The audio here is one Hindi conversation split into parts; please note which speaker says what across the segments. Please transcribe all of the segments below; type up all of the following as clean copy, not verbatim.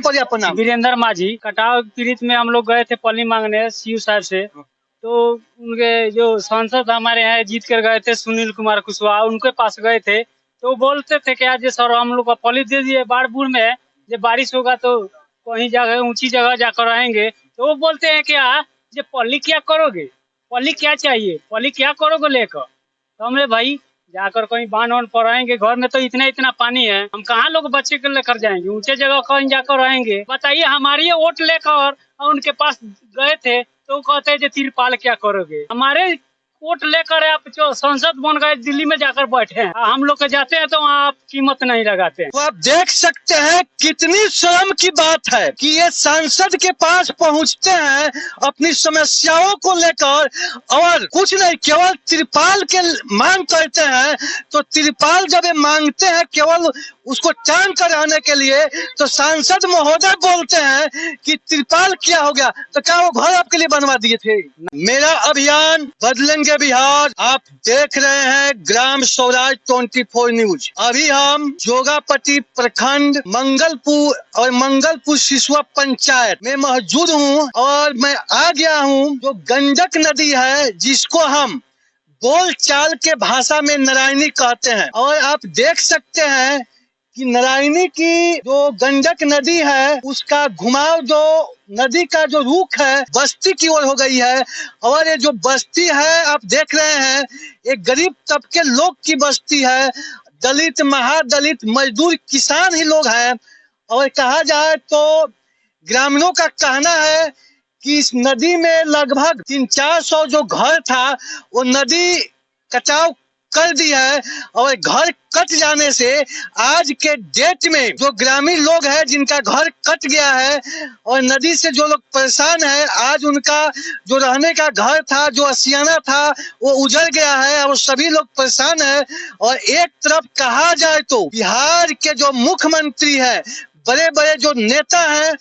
Speaker 1: पड़े अपना नाम?
Speaker 2: वीरेंद्र माझी। कटाव पीड़ित में हम लोग गए थे पल्ली मांगने सीयू साहब से, तो उनके जो सांसद हमारे यहाँ जीत कर गए थे सुनील कुमार कुशवाहा, उनके पास गए थे तो बोलते थे कि आज सर हम लोग को पल्ली दे दिए, बाढ़ बूढ़ में जब बारिश होगा तो कहीं जगह ऊंची जगह जाकर रहेंगे। तो वो बोलते हैं क्या ये पल्ली क्या करोगे, पल्ली क्या चाहिए, पल्ली क्या करोगे लेकर। तो हमने भाई जाकर कहीं बांध वान पर रहेंगे, घर में तो इतना इतना पानी है, हम कहाँ लोग बच्चे को लेकर जाएंगे, ऊंचे जगह कहीं जाकर रहेंगे। बताइए हमारी वोट लेकर उनके पास गए थे तो कहते हैं तिरपाल क्या करोगे। हमारे वोट लेकर आप जो संसद बन गए दिल्ली में जाकर बैठे हैं, हम लोग के जाते हैं तो वहाँ आप कीमत नहीं लगाते हैं।
Speaker 1: तो आप देख सकते हैं कितनी शर्म की बात है कि ये सांसद के पास पहुंचते हैं अपनी समस्याओं को लेकर और कुछ नहीं, केवल तिरपाल के मांग करते हैं। तो तिरपाल जब ये मांगते हैं केवल उसको टांग कर रहने के लिए, तो सांसद महोदय बोलते हैं कि तिरपाल क्या हो गया, तो क्या वो घर आपके लिए बनवा दिए थे? मेरा अभियान बदलेंगे बिहार, आप देख रहे हैं ग्राम स्वराज 24 न्यूज। अभी हम जोगापट्टी प्रखंड मंगलपुर सिसवा पंचायत में मौजूद हूँ और मैं आ गया हूँ जो गंडक नदी है जिसको हम बोल चाल के भाषा में नारायणी कहते हैं। और आप देख सकते हैं कि नारायणी की जो गंडक नदी है उसका घुमाव जो नदी का जो रुख है बस्ती की ओर हो गई है। और ये जो बस्ती है आप देख रहे हैं एक गरीब तबके लोग की बस्ती है, दलित महादलित मजदूर किसान ही लोग हैं। और कहा जाए तो ग्रामीणों का कहना है कि इस नदी में लगभग 300-400 जो घर था वो नदी कटाव कर दी है। और घर कट जाने से आज के डेट में जो ग्रामीण लोग हैं जिनका घर कट गया है और नदी से जो लोग परेशान है, आज उनका जो रहने का घर था जो आशियाना था वो उजड़ गया है और सभी लोग परेशान है। और एक तरफ कहा जाए तो बिहार के जो मुख्यमंत्री है, बड़े बड़े जो नेता हैं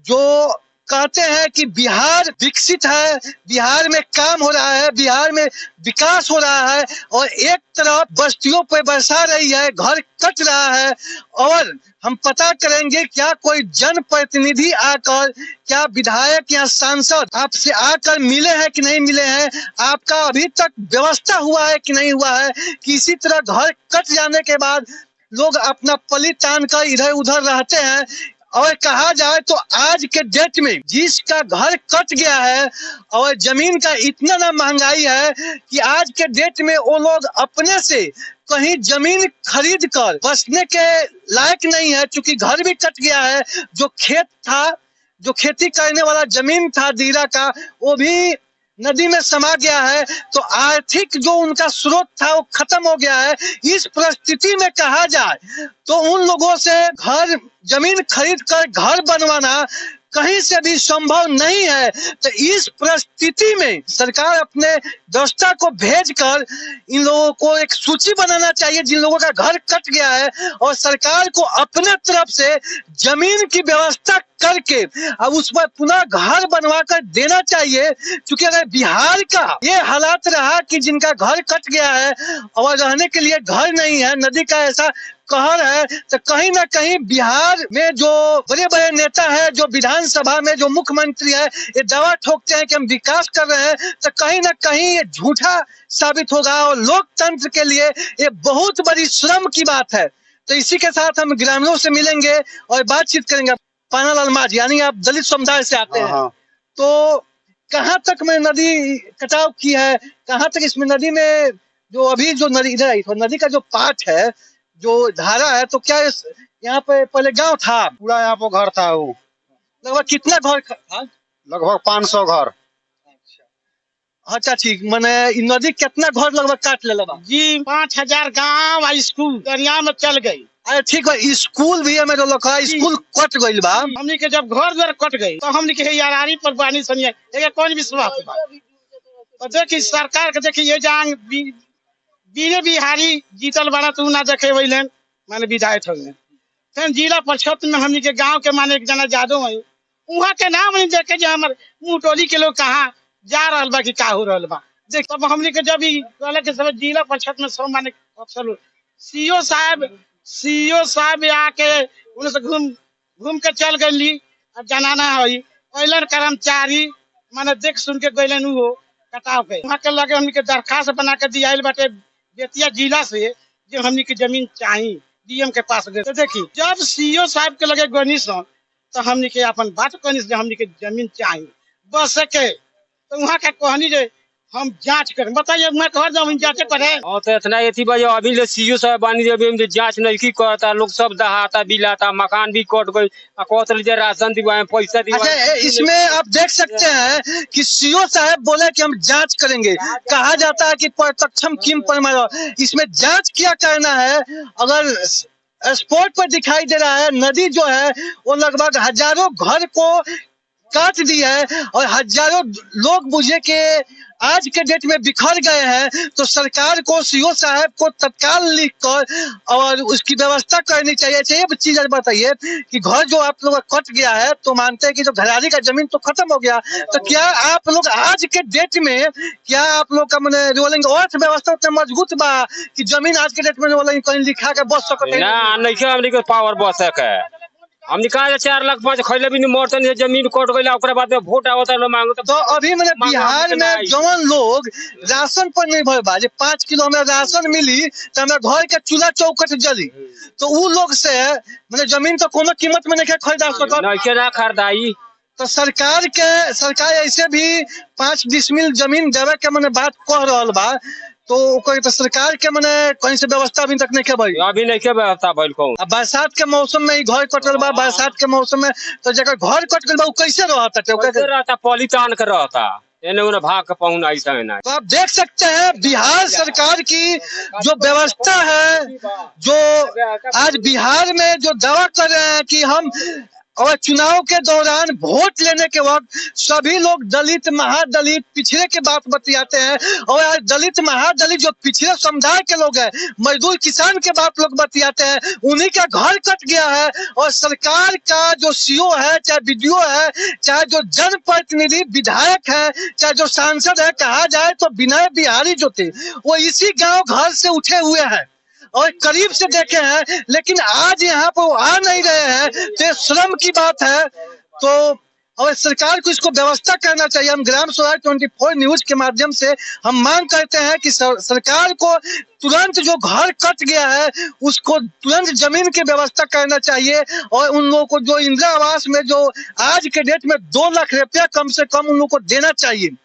Speaker 1: जो कहते हैं कि बिहार विकसित है, बिहार में काम हो रहा है, बिहार में विकास हो रहा है, और एक तरफ बस्तियों पे बरसा रही है, घर कट रहा है। और हम पता करेंगे क्या कोई जनप्रतिनिधि आकर, क्या विधायक या सांसद आपसे आकर मिले हैं कि नहीं मिले हैं, आपका अभी तक व्यवस्था हुआ है कि नहीं हुआ है कि इसी तरह घर कट जाने के बाद लोग अपना पल्ली तान कर इधर उधर रहते हैं। और कहा जाए तो आज के डेट में जिसका घर कट गया है और जमीन का इतना ना महंगाई है कि आज के डेट में वो लोग अपने से कहीं जमीन खरीद कर बसने के लायक नहीं है, क्योंकि घर भी कट गया है। जो खेत था, जो खेती करने वाला जमीन था दीरा का, वो भी नदी में समा गया है। तो आर्थिक जो उनका स्रोत था वो खत्म हो गया है। इस परिस्थिति में कहा जाए तो उन लोगों से घर जमीन खरीद कर घर बनवाना कहीं से भी संभव नहीं है। तो इस परिस्थिति में सरकार अपने दस्ता को भेजकर इन लोगों को एक सूची बनाना चाहिए जिन लोगों का घर कट गया है, और सरकार को अपने तरफ से जमीन की व्यवस्था करके अब उस पर पुनः घर बनवा कर देना चाहिए। क्योंकि अगर बिहार का ये हालात रहा कि जिनका घर कट गया है और रहने के लिए घर नहीं है, नदी का ऐसा कहर है, तो कहीं ना कहीं बिहार में जो बड़े बड़े नेता है, जो विधानसभा में जो मुख्यमंत्री है, ये दावा ठोकते हैं कि हम विकास कर रहे हैं, तो कहीं ना कहीं ये झूठा साबित होगा और लोकतंत्र के लिए ये बहुत बड़ी शर्म की बात है। तो इसी के साथ हम ग्रामीणों से मिलेंगे और बातचीत करेंगे। पानालाल माझी, यानी आप दलित समुदाय से आते हैं, तो कहाँ तक में नदी कटाव की है, कहाँ तक इसमें नदी में जो अभी जो नदी इधर आई तो नदी का जो पार्ट है, जो धारा है, तो क्या यहाँ पे पहले गांव था?
Speaker 3: पूरा यहाँ पे घर था। वो
Speaker 1: लगभग कितना घर था?
Speaker 3: लगभग 500 घर।
Speaker 1: अच्छा ठीक, मैंने नदी कितना घर लगभग काट ले लगा
Speaker 2: जी? 5000 गाँव स्कूल दरिया में चल गई।
Speaker 1: अरे ठीक है, स्कूल भी है मेरे लोग, स्कूल कट गई बा।
Speaker 2: हमने के जब घर द्वार कट गई तो हमने के यारी पर बानी सनिया कौन विश्वास बा? तो देखिए सरकार के देखिए ये जान बीरे बिहारी जीतल बड़ा तू ना देखे वैलन माने विधायक हो जिला परिषद में हमने के गांव के माने एक जना जादव है, वहाँ के नाम नहीं देखे जो हमारे मुँह टोली के लोग कहाँ जा रहा बा कि का हो रहा बा। देख तब हमने के जब के सब जिला परिषद में सब माने अफसर सीओ साहब आके उन्हें से घूम
Speaker 4: घूम के चल गई जनाना है कैलन कर्मचारी माने देख सुन के गैलन वो कटाव के वहाँ के लगे हमनी के दरखास्त बना के दिया बाटे बेतिया जिला से जो हमनी के जमीन चाहिए डीएम के पास गए तो देखी जब सीओ साहब के लगे गनीस तो हमनी के अपन बात कहनी हमनी के जमीन चाहिए बस के तो वहाँ का कहनी जे हम जांच करें बताइए मैं घर जमीन जांच करें
Speaker 5: और तो इतना ये बजे अभी ले सीओ साहब बानी अभी हम जांच नहीं की करता लोग सब दहाता बिलाता मकान भी कट गई कहते जे राशन दिवाए पैसा दिवाए।
Speaker 1: अच्छा, इसमें आप देख सकते हैं कि सीओ साहब बोले कि हम जांच करेंगे। कहा जाता है कि प्रत्यक्षम किम परमाणु, इसमें जांच क्या करना है। अगर स्पॉट पर दिखाई दे रहा है नदी जो है वो लगभग हजारों घर को काट दी है और हजारों लोग बुझे के आज के डेट में बिखर गए हैं, तो सरकार को सीओ साहब को तत्काल लिखकर और उसकी व्यवस्था करनी चाहिए। अच्छा, ये चीज बताइए कि घर जो आप लोग का कट गया है तो मानते हैं कि जो घरारी का जमीन तो खत्म हो गया, तो क्या आप लोग आज के डेट में क्या आप लोग का मैंने रोलिंग अर्थव्यवस्था उतना मजबूत बा कि जमीन आज के डेट में रोलिंग कहीं लिखा के बच सकते
Speaker 5: ना नहीं हमने पावर बस है हमने कहा 4 लाख 5 खैले भी नहीं मोरतन जमीन कट गई ओकरा बाद में वोट आवता लोग मांगो
Speaker 1: तो अभी मैंने बिहार में जवन लोग राशन पर निर्भर बा 5 किलो में राशन मिली तो हमें घर के चूल्हा चौकट जली, तो उ लोग से मैंने जमीन तो कोनो कीमत में नहीं खरीदा सकता
Speaker 5: खरीदाई।
Speaker 1: तो सरकार ऐसे भी 5 डिसमिल जमीन देवे के मैंने बात कह रहा बा, तो सरकार के मैंने कहीं से व्यवस्था अभी तक नहीं के भाई
Speaker 5: अभी नहीं के व्यवस्था भइल को।
Speaker 1: अब बरसात के मौसम में ही घर कटल बा, बरसात के मौसम में तो जगह घर कट गल बा कैसे
Speaker 5: रहता पॉलीटान के रहता उन्हें भाग के पहुंच ऐसा है ना।
Speaker 1: तो आप देख सकते हैं बिहार सरकार की जो व्यवस्था है, जो आज बिहार में जो दावा कर रहे हैं कि हम और चुनाव के दौरान वोट लेने के वक्त सभी लोग दलित महादलित पिछड़े के बात बतियाते हैं, और आज दलित महादलित जो पिछड़े समुदाय के लोग हैं मजदूर किसान के बात लोग बतियाते हैं, उन्हीं का घर कट गया है। और सरकार का जो सीओ है चाहे बीडीओ है चाहे जो जनप्रतिनिधि विधायक है चाहे जो सांसद है, कहा जाए तो विनय बिहारी जो थे वो इसी गाँव घर से उठे हुए हैं और करीब से देखे हैं, लेकिन आज यहाँ पर वो आ नहीं रहे हैं, तो श्रम की बात है। तो और सरकार को इसको व्यवस्था करना चाहिए। हम ग्राम स्वराज 24 न्यूज के माध्यम से हम मांग करते हैं कि सरकार को तुरंत जो घर कट गया है उसको तुरंत जमीन की व्यवस्था करना चाहिए, और उन लोगों को जो इंदिरा आवास में जो आज के डेट में 2 लाख रुपया कम से कम उन लोगों को देना चाहिए।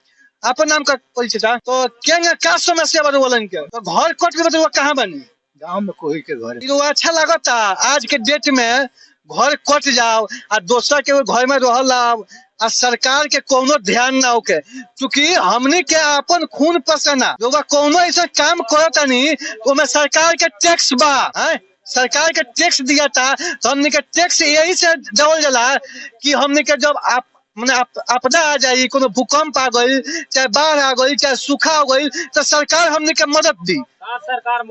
Speaker 1: अपन नाम का परिचय तो क्या समस्या बोलन के तो घर कट गया तो कहाँ बनी
Speaker 3: गाँव में कोई के घर
Speaker 1: तो अच्छा लगता आज के डेट में घर कट जाओ आ दूसरा के घर में रहल आ सरकार के कोनो ध्यान ना होके, क्योंकि हमने के अपन खून पसीना जो कोनो ऐसा काम करता नहीं तो में सरकार के टैक्स बा है? सरकार के टैक्स दिया था तो हमने के टैक्स यही से देवल जाला कि हमने के जब आप मैंने आपदा आ जाये, कोनो भूकंप आ गई चाहे बाढ़ आ गई चाहे सूखा हो गई तो सरकार हमने के मदद दी।
Speaker 5: सरकार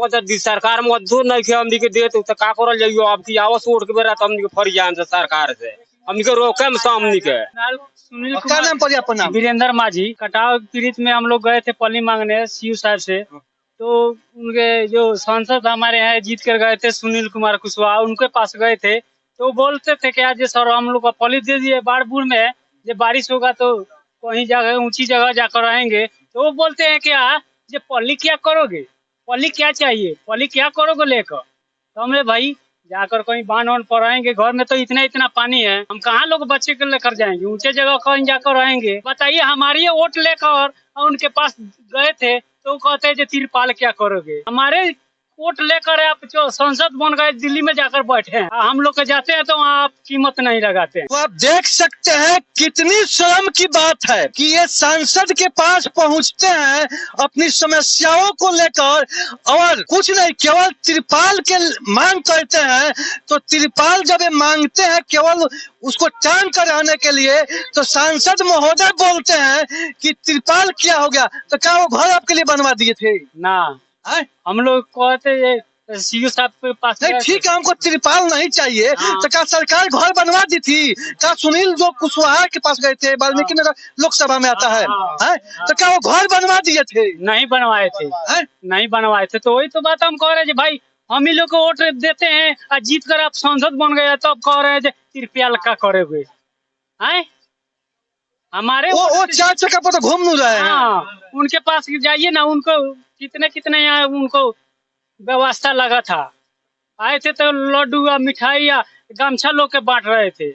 Speaker 5: मदद नहीं के हमनी के देत तो का करल जाइयो अब की आवास उठ के बेरा हमनी के फरी जान से सरकार से हमनी के रोके में हमनी के।
Speaker 2: सुनील
Speaker 1: क्या नाम पड़ी अपन नाम?
Speaker 2: वीरेंद्र माझी। कटाव पीड़ित में हम लोग गए थे पल्ली मांगने सीयू साहब से, तो उनके जो सांसद हमारे यहाँ जीत कर गए थे सुनील कुमार कुशवाहा, उनके पास गए थे तो बोलते थे कि आज सर हम लोग का पल्ली दे दिए, बाढ़ बूढ़ में जब बारिश होगा तो कहीं जगह ऊंची जगह जाकर रहेंगे, तो वो बोलते हैं कि ये पल्ली क्या करोगे, पल्ली क्या चाहिए, पल्ली क्या करोगे लेकर। तो हमने भाई जाकर कहीं बांध वान पर रहेंगे, घर में तो इतना पानी है, हम कहाँ लोग बच्चे को लेकर जाएंगे, ऊंचे जगह कहीं जाकर रहेंगे। बताइए हमारी वोट लेकर उनके पास गए थे तो कहते हैं तिरपाल क्या करोगे। हमारे वोट लेकर आप जो संसद बन गए दिल्ली में जाकर बैठे हैं, हम लोग के जाते हैं तो आप कीमत नहीं लगाते हैं।
Speaker 1: तो आप देख सकते हैं कितनी शर्म की बात है कि ये सांसद के पास पहुंचते हैं अपनी समस्याओं को लेकर और कुछ नहीं केवल तिरपाल के मांग करते हैं, तो तिरपाल जब ये मांगते हैं केवल उसको टांग कर रहने के लिए, तो सांसद महोदय बोलते हैं कि तिरपाल क्या हो गया, तो क्या वो घर आपके लिए बनवा दिए थे
Speaker 2: ना? हम लोग कहते ये सीयू साहब के पास
Speaker 1: नहीं, ठीक है हमको तिरपाल नहीं चाहिए। तो क्या सरकार घर बनवा दी थी? क्या सुनील जो कुशवाहा के पास गए थे वाल्मीकि नगर लोकसभा में आता है, तो क्या वो घर बनवा दिए थे?
Speaker 2: नहीं बनवाए थे, नहीं बनवाए थे। तो वही तो बात हम कह रहे हैं भाई हम ही लोग को वोट देते हैं और जीत कर आप सांसद बन गए तब कह रहे हैं जे कृपया का करोगे हैं हमारे
Speaker 1: वो चार चक्का पर तो घूम नहीं रहे हैं।
Speaker 2: हाँ उनके पास जाइए ना, उनको कितने कितने यहाँ उनको व्यवस्था लगा था, आए थे तो लड्डू या मिठाई या गमछा लोग के बांट रहे थे।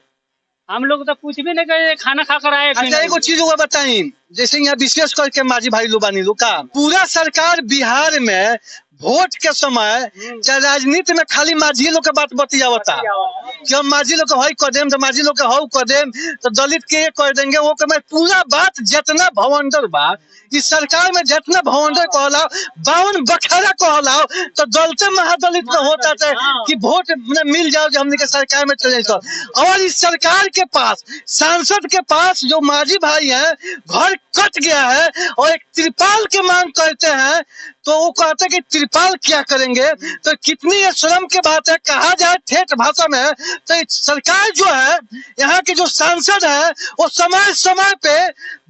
Speaker 2: हम लोग तो कुछ भी नहीं करे, खाना खाकर आए।
Speaker 1: अच्छा एगो चीज हुआ बताई, जैसे यहाँ विशेष करके माझी भाई लोबानी लोग का पूरा सरकार बिहार में वोट के समय चाहे राजनीति में खाली माझी लोग के बात बतियावता कि हम माझी लोग के हई कर देम तो माझी लोग के हऊ कर देम तो दलित के कर देंगे वो के। मैं पूरा बात जितना भवंडर बा इस सरकार में जितना भवंडर कहलाओ 52 बखारा कहलाओ तो दलित महादलित में होता था कि वोट मिल जाओ जो हमने के सरकार में चले तो। और इस सरकार के पास सांसद के पास जो माझी भाई हैं घर कट गया है और एक त्रिपाल की मांग करते हैं तो वो कहते हैं कि त्रिपाल क्या करेंगे। तो कितनी ये शर्म की बात है, कहा जाए ठेठ भाषा में तो सरकार जो है यहाँ के जो सांसद है वो समय समय पे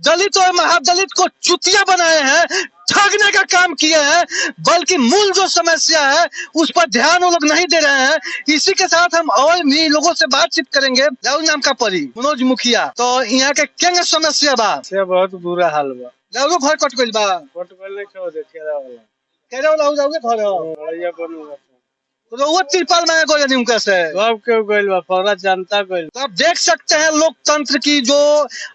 Speaker 1: दलित और महादलित को चुतिया बनाए हैं, ठगने का काम किए हैं, बल्कि मूल जो समस्या है उस पर ध्यान वो लोग नहीं दे रहे हैं। इसी के साथ हम और भी लोगों से बातचीत करेंगे। राहुल नाम का परी मनोज मुखिया, तो यहाँ के क्या समस्या बा?
Speaker 5: बहुत बुरा हाल बा।
Speaker 1: राहुल घर कट गइल बा,
Speaker 5: कट गइल नहीं छोड़ दे केरा वाला
Speaker 1: केरा वाला हो जाओगे घर
Speaker 5: बढ़िया बनूंगा
Speaker 1: तो वो त्रिपाल मांगे गो नहीं उनका से
Speaker 5: सब क्यों गइल बा, पूरा जनता गइल।
Speaker 1: तो आप देख सकते हैं लोकतंत्र की जो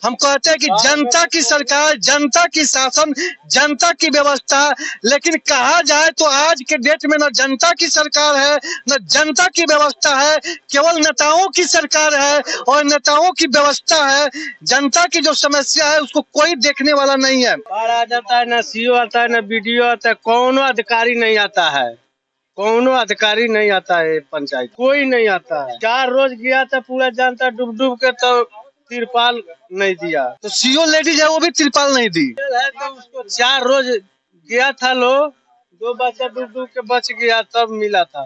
Speaker 1: हम कहते हैं कि जनता की सरकार, जनता की शासन, जनता की व्यवस्था, लेकिन कहा जाए तो आज के डेट में न जनता की सरकार है न जनता की व्यवस्था है, केवल नेताओं की सरकार है और नेताओं की व्यवस्था है। जनता की जो समस्या है उसको कोई देखने वाला नहीं है।
Speaker 5: बाढ़ आ जाता है, ना सीओ आता है, ना बीडीओ आता है, कौनो अधिकारी नहीं आता है, कौनो अधिकारी नहीं आता है, पंचायत कोई नहीं आता है। 4 रोज गया था पूरा जनता डूब डूब के तो तिरपाल नहीं दिया।
Speaker 1: तो सीओ लेडीज है वो भी त्रिपाल नहीं दी
Speaker 5: तो उसको 4 रोज गया था लो, 2 बच्चा डूब डूब के बच गया तब मिला था।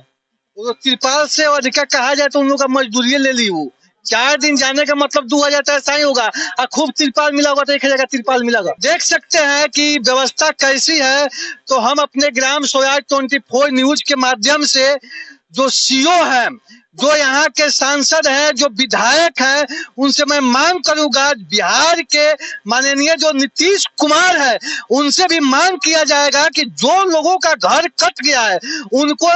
Speaker 1: वो त्रिपाल से अधिक कहा जाए तो उन लोग का मजदूरी ले ली, वो 4 दिन जाने का मतलब 2000 तो ऐसा ही होगा। और खूब त्रिपाल मिला होगा तो 1000 का त्रिपाल मिलेगा। देख सकते हैं कि व्यवस्था कैसी है। तो हम अपने ग्राम स्वराज 24 न्यूज के माध्यम से जो सीओ है, जो यहाँ के सांसद हैं, जो विधायक हैं, उनसे मैं मांग करूंगा, बिहार के माननीय जो नीतीश कुमार है उनसे भी मांग किया जाएगा कि जो लोगों का घर कट गया है उनको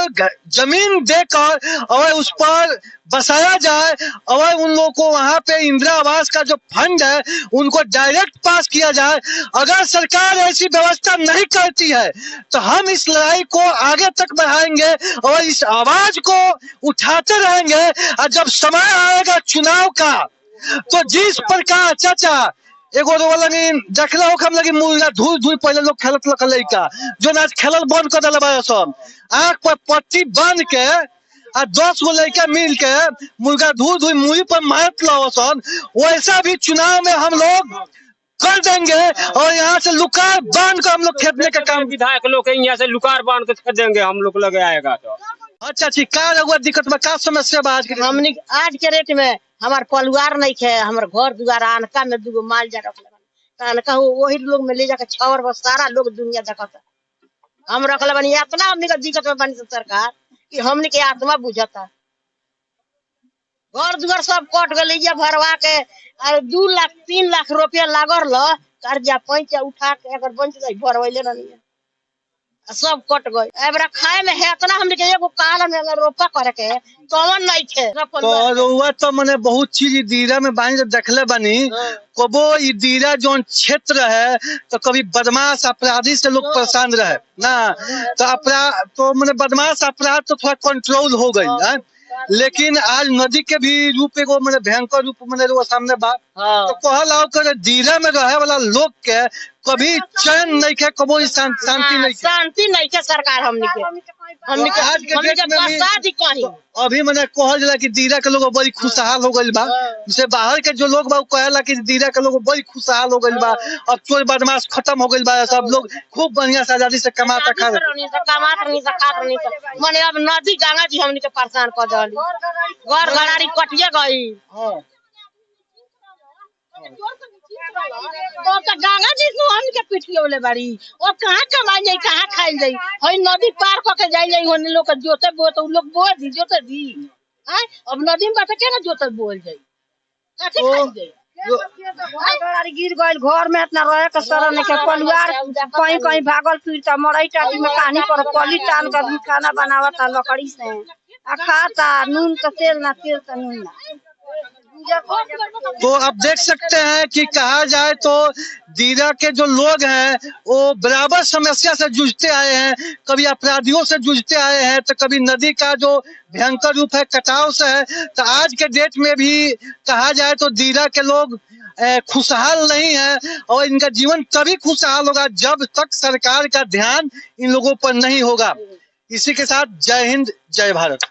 Speaker 1: जमीन देकर और उस पर बसाया जाए और उन लोगों को वहां पे इंदिरा आवास का जो फंड है उनको डायरेक्ट पास किया जाए। अगर सरकार ऐसी व्यवस्था नहीं करती है तो हम इस लड़ाई को आगे तक बढ़ाएंगे और इस आवाज को उठाते रहेंगे। और जब समय आएगा चुनाव का तो जिस प्रकार चाचा एगो लगी देखला हो लगी मुर्गा धूल धूल पहले लोग खेलत लड़का जो आज खेलल बंद कर दिला सब, आँख पर पट्टी बांध के आ 10 गो लड़का मिल के मुर्गा धूल धूल मुंह पर मारत लो सन, वैसा भी चुनाव में हम लोग कर देंगे और यहाँ से लुकार बांध कर हम लोग खेदने का काम।
Speaker 5: विधायक लोग यहाँ से लुकार बांध के खेद देंगे हम लोग लगे आएगा तो।
Speaker 1: अच्छा ठीक का रहुआ दिक्कत में का समस्या बा आज
Speaker 6: के रेट में हमार परिवार नहीं खे, हमार घर दुआर अनका में 2 गो माल जा रखल अनका वही लोग में ले जाकर छवर बस सारा लोग दुनिया देखता हम रखल बनी। इतना हमने का दिक्कत में बनी सरकार कि हमने के आत्मा बुझता, घर दुआर सब कट गए भरवा के 2 लाख 3 लाख रुपया लागल ल कर्जा पैसा उठा के अगर बंच गई भरवैले नहीं सब कट गए। एबरा खाए में है इतना हमने के एगो काल में अगर रोपा करे के कौन नहीं थे
Speaker 1: तो रउआ तो मने बहुत चीज दीरा में बानी देखले बानी। कबो ई दीरा जोन क्षेत्र है तो कभी बदमाश अपराधी से लोग परेशान रहे ना, तो अपराध तो मने बदमाश अपराध तो थोड़ा कंट्रोल हो गई है, लेकिन आज नदी के भी रूप एगो मने भयंकर रूप मने वो सामने बा। तो कहलाओ करे दीरा में रहे वाला लोग के कभी चैन नहीं के, कबो शांति नहीं,
Speaker 6: शांति नहीं के सरकार हमने के
Speaker 1: आज के डेट में भी
Speaker 6: कहीं
Speaker 1: अभी मैंने कहल जाला कि दीरा के लोग बड़ी खुशहाल हो गइल बा। जैसे बाहर के जो लोग बा कहेला कि दीरा के लोग बड़ी खुशहाल हो गइल बा, अब चोर बदमाश खत्म हो गइल बा, सब लोग खूब बढ़िया से आजादी से कमाता खा
Speaker 6: मने अब नदी गंगा जी हमने के परेशान कर दली, घर घरारी कटिए गई तो तो गंगा जी नु हम के पिटियोले बाड़ी और कहां कमाई जाई कहां खाई जाई हई नदी पार क के जाई जाई होने लोग जोते बो तो लोग बो दी जोते दी हैं अब नदी में बाटे के ना जोते बोल जाई कथि खाई जाई गाड़ी गिर गइल घर में इतना रहे के शरण के परिवार कहीं कहीं भागल फिरता मरई टाटी में कहानी पर पली टान कर खाना बनावता लकड़ी से आ खाता नून का तेल ना तेल का नून ना
Speaker 1: तो आप देख सकते हैं कि कहा जाए तो दीरा के जो लोग हैं वो बराबर समस्या से जूझते आए हैं, कभी अपराधियों से जूझते आए हैं तो कभी नदी का जो भयंकर रूप है कटाव से है। तो आज के डेट में भी कहा जाए तो दीरा के लोग खुशहाल नहीं है और इनका जीवन तभी खुशहाल होगा जब तक सरकार का ध्यान इन लोगों पर नहीं होगा। इसी के साथ जय हिंद जय भारत।